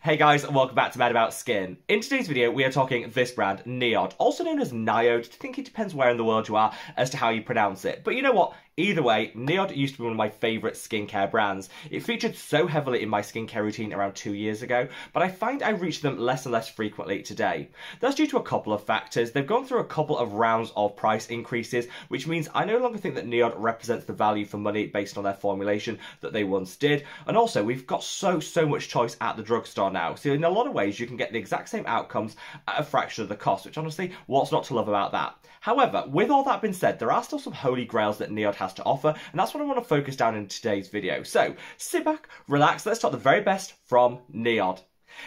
Hey guys, and welcome back to Mad About Skin. In today's video, we are talking this brand, NIOD, also known as NIOD. I think it depends where in the world you are as to how you pronounce it. But you know what? Either way, NIOD used to be one of my favourite skincare brands. It featured so heavily in my skincare routine around 2 years ago, but I find I reach them less and less frequently today. That's due to a couple of factors. They've gone through a couple of rounds of price increases, which means I no longer think that NIOD represents the value for money based on their formulation that they once did. And also, we've got so much choice at the drugstore now. So in a lot of ways, you can get the exact same outcomes at a fraction of the cost, which honestly, what's not to love about that? However, with all that being said, there are still some holy grails that NIOD has to offer, and that's what I want to focus down in today's video. So sit back, relax, let's talk the very best from NIOD.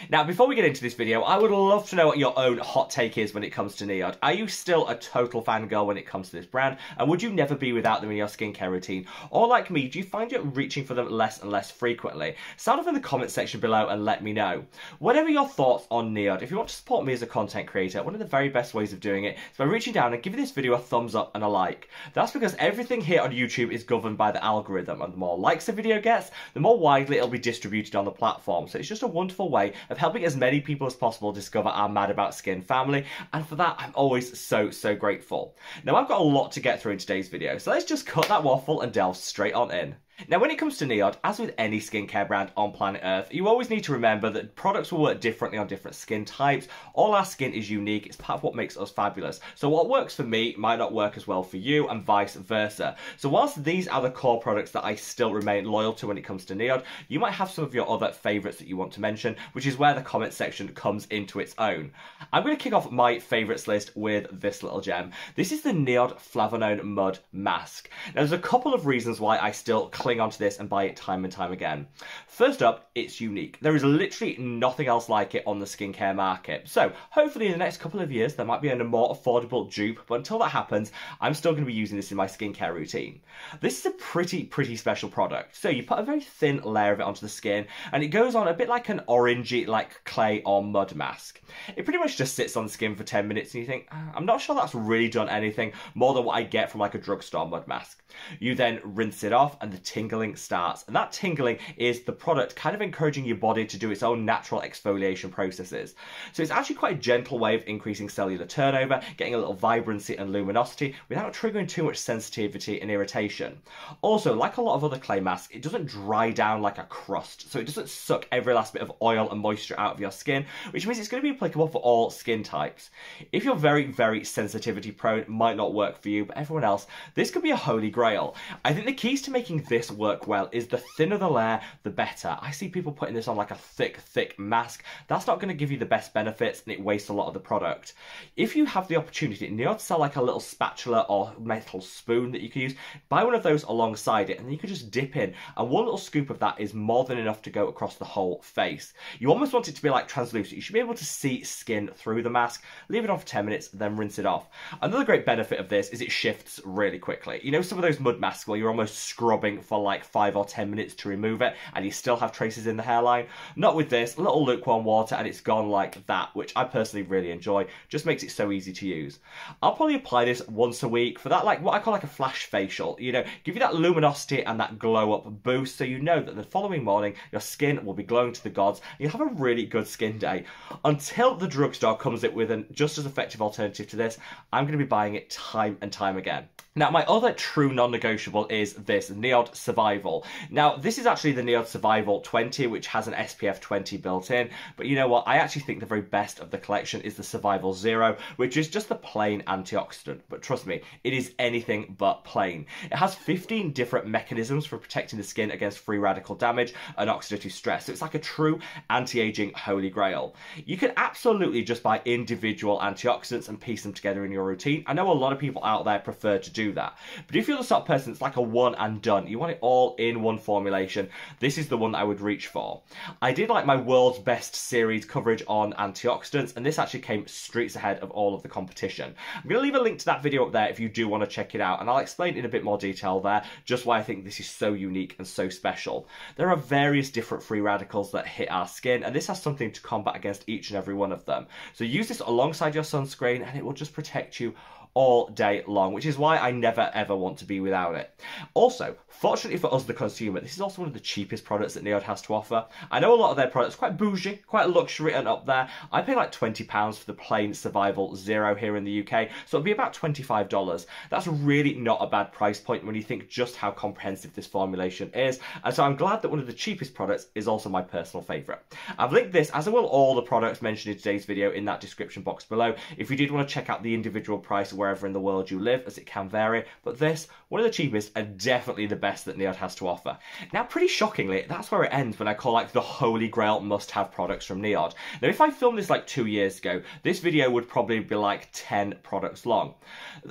Now, before we get into this video, I would love to know what your own hot take is when it comes to NIOD. Are you still a total fangirl when it comes to this brand? And would you never be without them in your skincare routine? Or like me, do you find you're reaching for them less and less frequently? Sound off in the comment section below and let me know. Whatever your thoughts on NIOD, if you want to support me as a content creator, one of the very best ways of doing it is by reaching down and giving this video a thumbs up and a like. That's because everything here on YouTube is governed by the algorithm, and the more likes a video gets, the more widely it'll be distributed on the platform. So it's just a wonderful way of helping as many people as possible discover our Mad About Skin family, and for that I'm always so grateful. Now, I've got a lot to get through in today's video, so let's just cut that waffle and delve straight on in. Now, when it comes to NIOD, as with any skincare brand on planet Earth, you always need to remember that products will work differently on different skin types. All our skin is unique, it's part of what makes us fabulous. So what works for me might not work as well for you, and vice versa. So whilst these are the core products that I still remain loyal to when it comes to NIOD, you might have some of your other favourites that you want to mention, which is where the comment section comes into its own. I'm going to kick off my favourites list with this little gem. This is the NIOD Flavanone Mud Mask. Now, there's a couple of reasons why I still cling onto this and buy it time and time again. First up, it's unique. There is literally nothing else like it on the skincare market. So hopefully in the next couple of years there might be a more affordable dupe, but until that happens, I'm still going to be using this in my skincare routine. This is a pretty special product. So you put a very thin layer of it onto the skin, and it goes on a bit like an orangey, like clay or mud mask. It pretty much just sits on the skin for 10 minutes and you think, I'm not sure that's really done anything more than what I get from like a drugstore mud mask. You then rinse it off and the tingling starts, and that tingling is the product kind of encouraging your body to do its own natural exfoliation processes. So it's actually quite a gentle way of increasing cellular turnover, getting a little vibrancy and luminosity without triggering too much sensitivity and irritation. Also, like a lot of other clay masks, it doesn't dry down like a crust, so it doesn't suck every last bit of oil and moisture out of your skin, which means it's going to be applicable for all skin types. If you're very sensitivity prone, it might not work for you, but everyone else, this could be a holy grail. I think the keys to making this work well is the thinner the layer, the better. I see people putting this on like a thick mask. That's not going to give you the best benefits, and it wastes a lot of the product. If you have the opportunity, NIOD sell like a little spatula or metal spoon that you can use. Buy one of those alongside it, and then you can just dip in, and one little scoop of that is more than enough to go across the whole face. You almost want it to be like translucent. You should be able to see skin through the mask. Leave it on for 10 minutes, then rinse it off. Another great benefit of this is it shifts really quickly. You know, some of those mud masks where you're almost scrubbing for like 5 or 10 minutes to remove it and you still have traces in the hairline? Not with this. A little lukewarm water and it's gone like that, which I personally really enjoy. Just makes it so easy to use. I'll probably apply this once a week for that, like what I call like a flash facial, you know, give you that luminosity and that glow up boost, so you know that the following morning your skin will be glowing to the gods and you'll have a really good skin day. Until the drugstore comes in with a just as effective alternative to this, I'm going to be buying it time and time again. Now, my other true non-negotiable is this NIOD Survival. Now, this is actually the NIOD Survival 20, which has an SPF 20 built in. But you know what? I actually think the very best of the collection is the Survival Zero, which is just the plain antioxidant. But trust me, it is anything but plain. It has 15 different mechanisms for protecting the skin against free radical damage and oxidative stress. So it's like a true anti-aging holy grail. You can absolutely just buy individual antioxidants and piece them together in your routine. I know a lot of people out there prefer to do that. But if you're the sort of person that's like a one and done, you want it all in one formulation, this is the one that I would reach for. I did like my world's best series coverage on antioxidants, and this actually came streets ahead of all of the competition. I'm going to leave a link to that video up there if you do want to check it out, and I'll explain in a bit more detail there just why I think this is so unique and so special. There are various different free radicals that hit our skin, and this has something to combat against each and every one of them. So use this alongside your sunscreen and it will just protect you all day long, which is why I never ever want to be without it. Also, fortunately for us, the consumer, this is also one of the cheapest products that NIOD has to offer. I know a lot of their products are quite bougie, quite luxury and up there. I pay like £20 for the plain Survival Zero here in the UK, so it'll be about $25. That's really not a bad price point when you think just how comprehensive this formulation is, and so I'm glad that one of the cheapest products is also my personal favourite. I've linked this, as I will all the products mentioned in today's video, in that description box below if you did want to check out the individual price wherever in the world you live, as it can vary, but this, one of the cheapest and definitely the best that NIOD has to offer. Now, pretty shockingly, that's where it ends when I call like the holy grail must-have products from NIOD. Now, if I filmed this like 2 years ago, this video would probably be like 10 products long.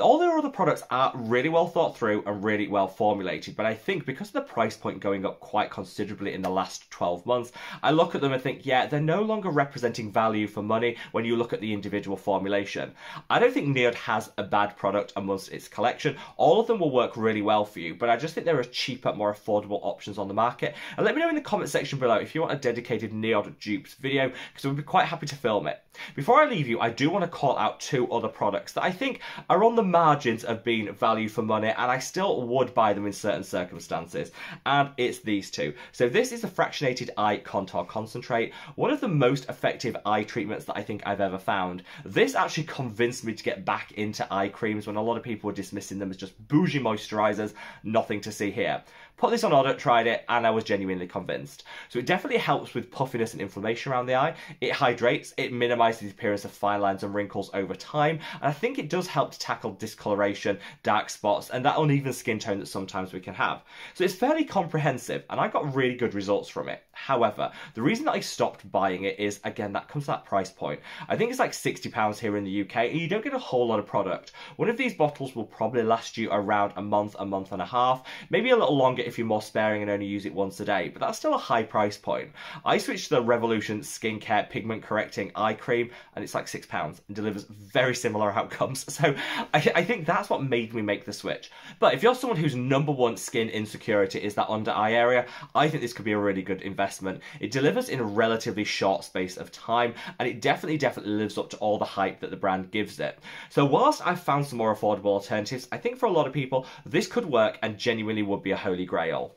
All their other products are really well thought through and really well formulated, but I think because of the price point going up quite considerably in the last 12 months, I look at them and think, yeah, they're no longer representing value for money when you look at the individual formulation. I don't think NIOD has a bad product amongst its collection. All of them will work really well for you, but I just think there are cheaper, more affordable options on the market. And let me know in the comment section below if you want a dedicated NIOD Dupes video, because we'd be quite happy to film it. Before I leave you, I do want to call out 2 other products that I think are on the margins of being value for money, and I still would buy them in certain circumstances, and it's these 2. So this is a fractionated eye contour concentrate, one of the most effective eye treatments that I think I've ever found. This actually convinced me to get back into eye creams when a lot of people were dismissing them as just bougie moisturisers. Nothing to see here. Put this on order, tried it, and I was genuinely convinced. So it definitely helps with puffiness and inflammation around the eye. It hydrates, it minimises the appearance of fine lines and wrinkles over time, and I think it does help to tackle discoloration, dark spots, and that uneven skin tone that sometimes we can have. So it's fairly comprehensive, and I got really good results from it. However, the reason that I stopped buying it is, again, that comes to that price point. I think it's like £60 here in the UK, and you don't get a whole lot of product. One of these bottles will probably last you around a month and a half, maybe a little longer if you're more sparing and only use it once a day, but that's still a high price point. I switched to the Revolution Skincare Pigment Correcting Eye Cream, and it's like £6 and delivers very similar outcomes. So I think that's what made me make the switch. But if you're someone whose #1 skin insecurity is that under eye area, I think this could be a really good investment. It delivers in a relatively short space of time, and it definitely lives up to all the hype that the brand gives it. So whilst I've found some more affordable alternatives, I think for a lot of people, this could work and genuinely would be a holy grail.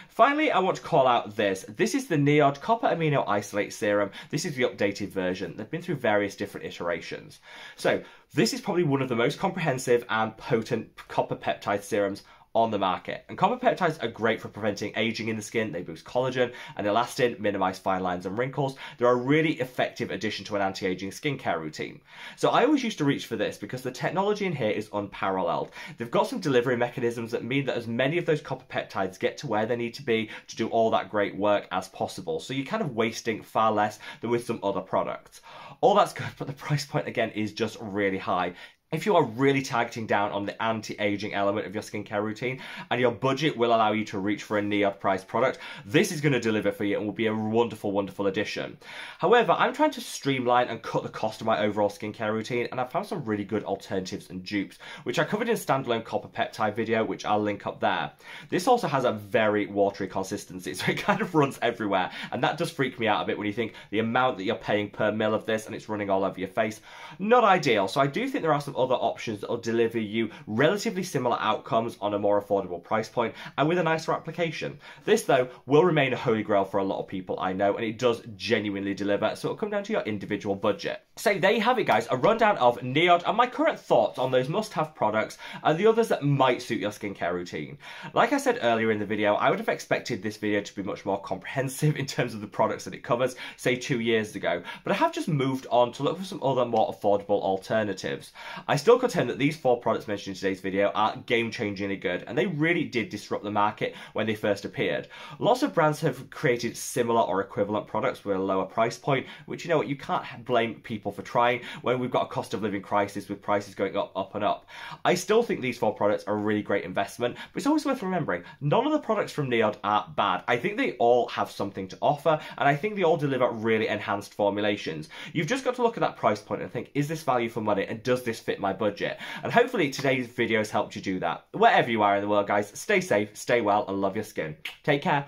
Finally, I want to call out this. This is the NIOD Copper Amino Isolate Serum. This is the updated version. They've been through various different iterations. So this is probably one of the most comprehensive and potent copper peptide serums on the market. And copper peptides are great for preventing aging in the skin. They boost collagen and elastin, minimize fine lines and wrinkles. They're a really effective addition to an anti-aging skincare routine. So I always used to reach for this because the technology in here is unparalleled. They've got some delivery mechanisms that mean that as many of those copper peptides get to where they need to be to do all that great work as possible. So you're kind of wasting far less than with some other products. All that's good, but the price point again is just really high. If you are really targeting down on the anti-aging element of your skincare routine and your budget will allow you to reach for a NIOD price product, this is going to deliver for you and will be a wonderful, wonderful addition. However, I'm trying to streamline and cut the cost of my overall skincare routine, and I've found some really good alternatives and dupes, which I covered in a standalone copper peptide video, which I'll link up there. This also has a very watery consistency, so it kind of runs everywhere, and that does freak me out a bit when you think the amount that you're paying per mil of this and it's running all over your face. Not ideal, so I do think there are some other options that will deliver you relatively similar outcomes on a more affordable price point and with a nicer application. This though will remain a holy grail for a lot of people I know, and it does genuinely deliver, so it'll come down to your individual budget. So there you have it guys, a rundown of NIOD and my current thoughts on those must-have products and the others that might suit your skincare routine. Like I said earlier in the video, I would have expected this video to be much more comprehensive in terms of the products that it covers, say 2 years ago, but I have just moved on to look for some other more affordable alternatives. I still contend that these 4 products mentioned in today's video are game-changingly good, and they really did disrupt the market when they first appeared. Lots of brands have created similar or equivalent products with a lower price point, which, you know what, you can't blame people for trying when we've got a cost of living crisis with prices going up and up. I still think these 4 products are a really great investment, but it's always worth remembering, none of the products from NIOD are bad. I think they all have something to offer, and I think they all deliver really enhanced formulations. You've just got to look at that price point and think, is this value for money, and does this fit my budget? And hopefully today's video has helped you do that. Wherever you are in the world guys, stay safe, stay well, and love your skin. Take care.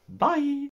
Bye.